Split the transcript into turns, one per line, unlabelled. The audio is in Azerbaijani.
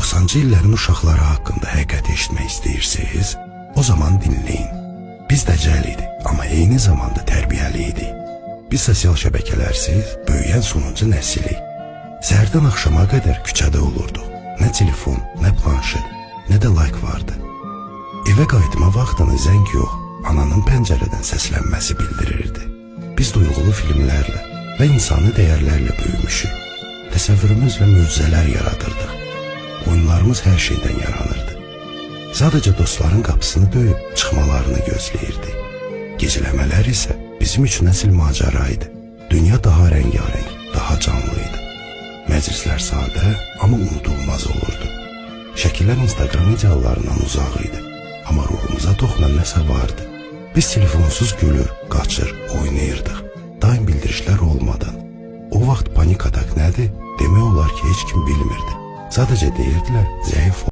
90-cı illərin uşaqları haqqında həqiqəti eşitmək istəyirsiniz? O zaman dinləyin. Biz dəcəl idi, amma eyni zamanda tərbiyəli idi. Biz sosial şəbəkələrsiz böyüyən sonuncu nəsilik. Səhərdən axşama qədər küçədə olurduq. Nə telefon, nə planşet, nə də like vardı. Evə qayıtma vaxtını zəng yox, ananın pəncərədən səslənməsi bildirirdi. Biz duyğulu filmlərlə və insani dəyərlərlə böyümüşük. Təsəvvürümüzlə möcüzələr yaradırdıq. Oyunlarımız hər şeydən yaranırdı. Sadəcə dostların qapısını döyüb çıxmalarını gözləyirdi. Gecələmələr isə bizim üçün əsl macəra idi. Dünya daha rəngarəng, daha canlı idi. Məclislər sadə, amma unudulmaz olurdu. Şəkillər Instagram ideallarından uzaq idi, amma ruhumuza toxunan nəsə vardı. Biz telefonsuz gülür, qaçır, oynayırdıq. Daim bildirişlər olmadan. O vaxt panik atak nədir? Demək olar ki, heç kim bilmirdi. Sadəcə deyirdilər, zəif